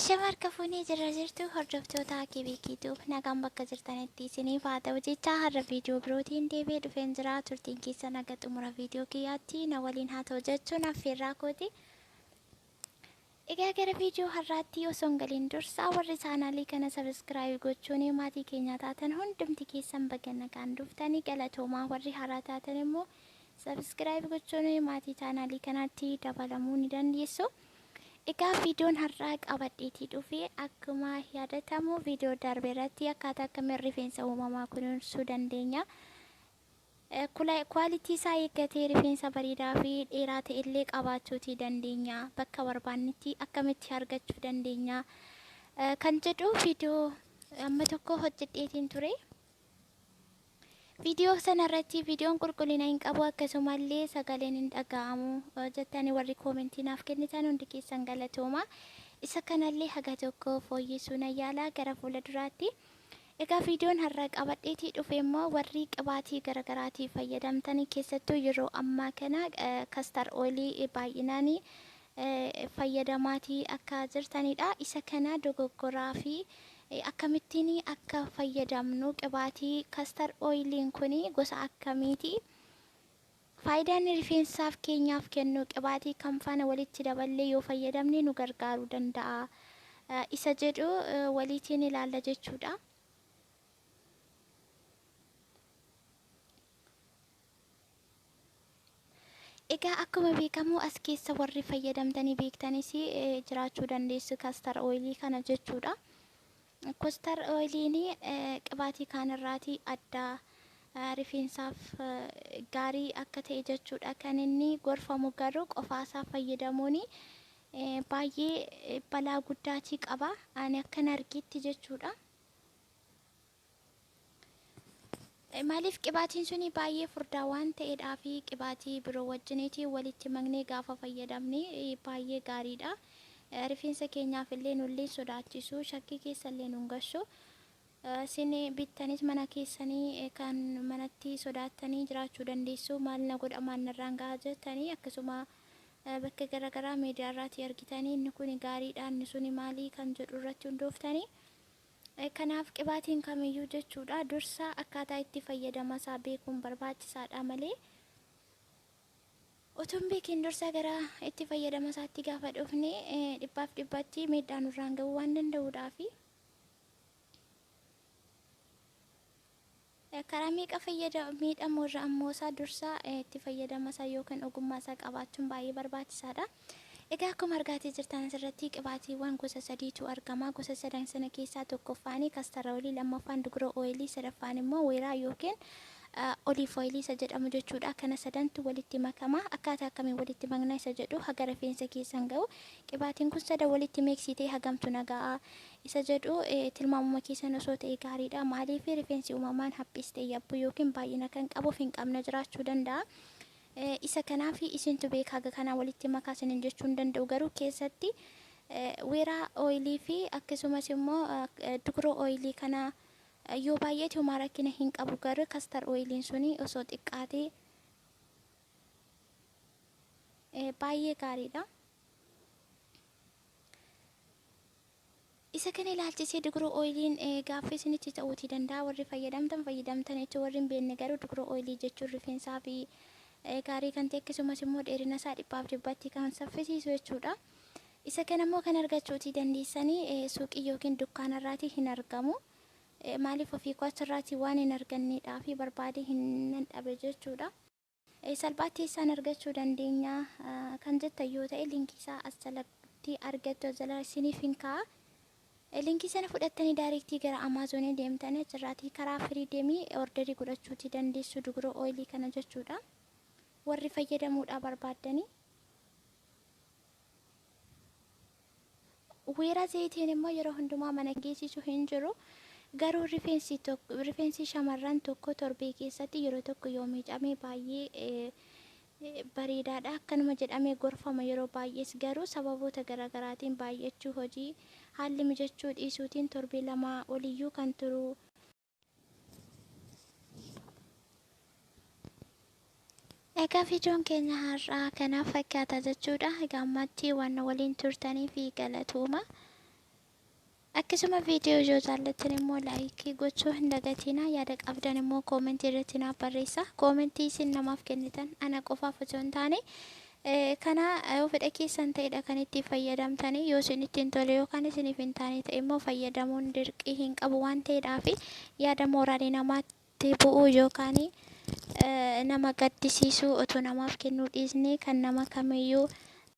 Ashamarka fuunee jirra jirtu hordoftoota Kibikiituuf nagaan bakka jirtanitti isiniif haa ta'u jecha har'a viidiyoo birootiin deebi'ee dhufeen jira. Turtiin keessa naga xumura viidiyoo kiyyaatti na waliin haa ta'u jechuun affeerraa kooti. Egaa gara viidiyoo har'aatti osoo hin galiin dursa warri chaanaalii kana sabiskiraayib gochuun maatii keenya taatan hundumti keessan baga nagaan dhuftanii galatoomaa. Warri haaraa taatan immoo sabiskiraayib gochuun maatii chaanaalii kanaatti dabalamuu ni dandeessu. Egaa viidiyoon har'aa qabadheetii dhufee akkuma yaadatamu viidiyoo darbe irratti akkaataa akkamiin rifeensa uumamaa kunuunsuu dandeenya. Kwaalitii isaa eeggatee rifeensa bareedaa fi dheeraa ta'e illee qabaachuutii dandeenya. Bakka barbaannetti akkamitti argachuu dandeenya kan jedhu viidiyoo amma tokko hojjedheetiin ture. Viidiyoo sanarratti viidiyoon qulqullina hin qabu akkasumallee sagaleen hin dhaga'amu jettanii warri koomentii naaf kennitan hundi keessan galatooma. Isa kanallee haga tokko fooyyessuu nan yaala gara fuulduraatti. Egaa viidiyoon har'a qabadheetii dhufe immoo warri qibaatii garaagaraatii fayyadamtanii keessattuu yeroo ammaa kana kastar oilii baay'inaan fayyadamaatii akka jirtanidha. Isa kana dogoggoraa fi akkamittiin akka fayyadamnu qibaatii kastar oiliin kun gosa akkamiiti? Faayidaan rifeensaaf keenyaaf kennu qibaatii kam faana walitti daballee yoo fayyadamne nu gargaaruu danda'a? Isa jedhu waliitiin ilaalla jechuudha. Egaa akkuma beekamu as keessa warri fayyadamtanii beektanis jiraachuu dandeessu kastar oilii kana jechuudha. Kastar oiliin qibaatii kaanirraatii adda rifeensaaf gaarii akka ta'e jechuudha. Kan inni gorfamu garuu qofaasaa fayyadamuun baay'ee balaa guddaatii qaba. Ani akkan argetti jechuudha. Maaliif qibaatiin suni baay'ee furdaa waan ta'eedhaa fi qibaatii biroo wajjiniitii walitti maknee gaafa fayyadamne baay'ee gaariidha. Rifeensa keenyaaf illee nullee sodaachisu shakkii keessa illee nun gashu. Isin bittanis mana keessanii kan manatti sodaattanii jiraachuu dandeessu. Maal na godha maal narraan gahaa jettanii akkasuma bakka garaagaraa miidiyaa irratti argitanii inni kun gaariidha inni suni maalii kan jedhu irratti hundooftanii. Kanaaf qibaatiin kamiyyuu jechuudha dursa akkaataa itti fayyadama isaa beekuun barbaachisaadha malee. Otuun beekin dursa gara itti fayyadama isaatti gaafa dhufne dhibbaaf dhibbatti miidhaan irraan ga'uu waan danda'uudhaafi. Karaa meeqa miidhamuu irra ammoo isaa dursa itti fayyadama isaa yookaan ogummaa isaa qabaachuun baay'ee barbaachisaadha. Egaa akkuma argaatii jirtan asirratti qibaatiiwwan gosa sadiitu argama. Gosa sadan sana keessaa tokkoffaan kastar oilii, lammaffaan dugro oilii, sadaffaan immoo weeraa yookiin olive oil isa jedhamu jechuudha. Kana sadantu walitti makama. Akkaataa akkamiin walitti makna isa jedhu haga rifeensa keessan ga'u. Qibaatiin kun sada walitti meeksitee hagamtu nagaa isa jedhu tilmaamuma keessan osoo ta'e gaariidha. Maaliif rifeensi uumamaan haphistee yabbu yookiin baay'ina kan qabuuf hin qabne jiraachuu danda'a. Isa kanaaf isintu beeka haga kana walitti makaa isiniin jechuun danda'u garuu keessatti weeraa oilii fi akkasumas immoo dugro oilii kana yoo baay'eetu homaa rakkina hin qabu garuu kastar oiliin suni osoo xiqqaatee baay'ee gaariidha. Isa kana ilaalchisee dugro oiliin gaaffii isinitti ta'uutii danda'a. Warri fayyadamtan jechuun warri hin beekne garuu dugro oilii jechuun rifeensaa fi gaarii kan ta'e akkasumas immoo dheerina isaa dhibbaaf dhibbatti kan saffisiisu jechuudha. Isa kana immoo kan argachuutii dandeessanii suuqii yookiin dukkaanarraatii hin argamu. Maaliif ofii kochirraatii waan hin arganneedhaa fi barbaade hin dhabe jechuudha. Salphaatti isaan argachuu dandeenya kan jettan yoo ta'e linkii isaa as jalatti argattu jala isiniif hin kaa'a. Linkii sana fudhattanii daayirektii gara Amaazonii deemtanii achirraatii karaa firii deemii orderii godhachuutii dandeessu dugro oilii kana jechuudha. Warri fayyadamuudhaa barbaaddanii. Weeraa zayitiin immoo yeroo hundumaa mana geessisu hin jiru. Garuu rifeensi shamarran tokko torbee keessatti yeroo tokko yoo miicame baay'ee bareedaadha. Akkanuma jedhamee gorfama yeroo baay'ees garuu sababoota garaagaraatiin baay'achuu hojii haalli mijachuu dhiisuutiin torbee lamaa oliyyuu kan turu. Egaa viidiyoon keenya har'aa kanaaf fakkaata jechuudha. Egaa ammatti waan waliin turtanii fi galatooma. akkasuma viidiyoo yoo jaallattan immoo laayikii gochuu hin dagatinaa. Yaada qabdan immoo koomentii irratti naaf barreessaa. Koomentii isin namaaf kennitan ana qofaaf osoo hin taane kana fedha keessan ta'edha kan itti fayyadamtanii. Yoo isin ittiin tole yookaan isiniif hin taane ta'e immoo fayyadamuun dirqii hin qabu waan ta'eedhaaf yaada mooraalii namaatti bu'uu yookaan nama gaddisiisuu otoo namaaf kennuu dhiisnee kan nama kamiyyuu